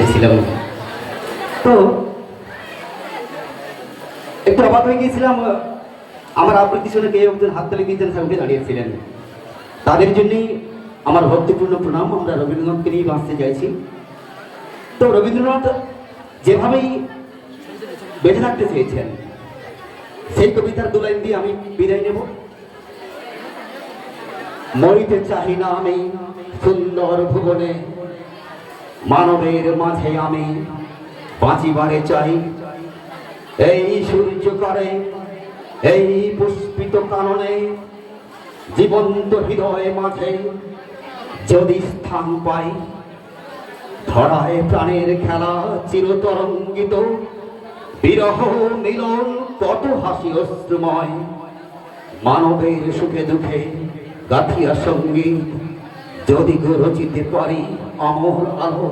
পেরেছিলাম। তো একটু অবাক হয়ে গিয়েছিলাম, আমার আবৃত্তি শুনে কেউ একজন হাততালি দিতেন, সামনে দাঁড়িয়েছিলেন। তাদের জন্যই আমার ভক্তিপূর্ণ প্রণাম। আমরা রবীন্দ্রনাথকে নিয়ে বাঁচতে চাইছি। তো রবীন্দ্রনাথ যেভাবেই বেঁচে থাকতে চেয়েছেন, সেই কবিতার দু লাইন দিয়ে আমি বিদায় নেব। মরিতে চাহি না আমি সুন্দর ভুবনে, মানবের মাঝে আমি বাঁচিবারে চাই। এই সূর্য করে এই পুষ্পিত কাননে, জীবন্ত হৃদয় মাঝে যদি স্থান পাই। ধরায় প্রাণের খেলা চিরতরঙ্গিত, বিরহ মিলন কত হাসি অশ্রুময়। মানবের সুখে দুঃখে গাথিয়া সঙ্গীত, যদি গো রচিতে পারি অমর আলো।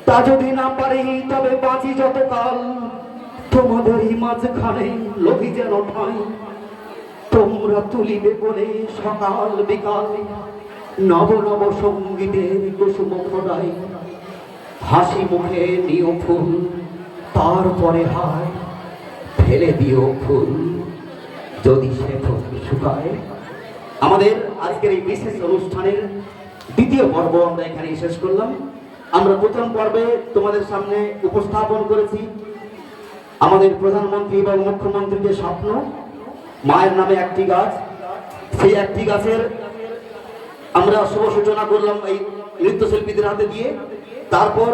তা যদি না পারি তবে বাঁচি যতকাল, তোমাদেরই মাঝখানে লোভি যেন ঠাই। তোমরা তুলিবে বলে সকাল বিকাল, নব নব সঙ্গীতের কুসুম ফোটাই। হাসি মুখে নিও ফুল, তারপরে হায় ফেলে দিও ফুল, যদি সে ফুল শুকায়। আমাদের আজকের এই বিশেষ অনুষ্ঠানের দ্বিতীয় পর্ব আমরা এখানে শেষ করলাম। আমরা প্রথম পর্বে তোমাদের সামনে উপস্থাপন করেছি আমাদের প্রধানমন্ত্রী এবং মুখ্যমন্ত্রীর যে স্বপ্ন, মায়ের নামে একটি গাছ। সেই একটি গাছের আমরা শুভ সূচনা করলাম এই নৃত্যশিল্পীদের হাতে দিয়ে। তারপর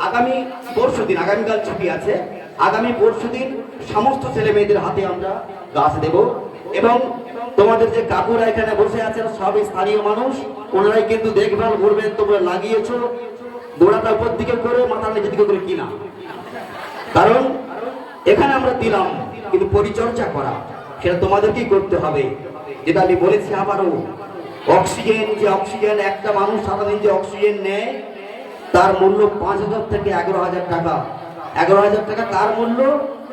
আগামী পরশুদিন, আগামীকাল ছুটি আছে, আগামী পরশুদিন সমস্ত ছেলে মেয়েদের হাতে আমরা গাছ দেব। এবং তোমাদের যে কাকুরা এখানে বসে আছেন সবই স্থানীয় মানুষ, ওনারাই কিন্তু দেখভাল করবেন তোমরা লাগিয়েছো গোড়াটা উপর দিকে করে মাথা নিচের দিকে করে কিনা। কারণ এখানে আমরা দিলাম, কিন্তু পরিচর্যা করা সেটা তোমাদেরকেই করতে হবে। যেটা আমি বলেছি আবারও, অক্সিজেন যে অক্সিজেন একটা মানুষ সারাদিন যে অক্সিজেন নেয়, তার মূল্য 5,000 থেকে 11,000 টাকা। 11,000 টাকা তার মূল্য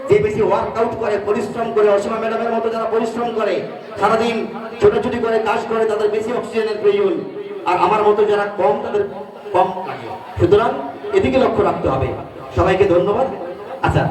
যে বেশি ওয়ার্কআউট করে, পরিশ্রম করে। অসীমা ম্যাডামের মতো যারা পরিশ্রম করে, সারাদিন ছোটাছুটি করে কাজ করে, তাদের বেশি অক্সিজেনের প্রয়োজন। আর আমার মতো যারা কম, তাদের কম লাগে। সুতরাং এদিকে লক্ষ্য রাখতে হবে। সবাইকে ধন্যবাদ। আচ্ছা।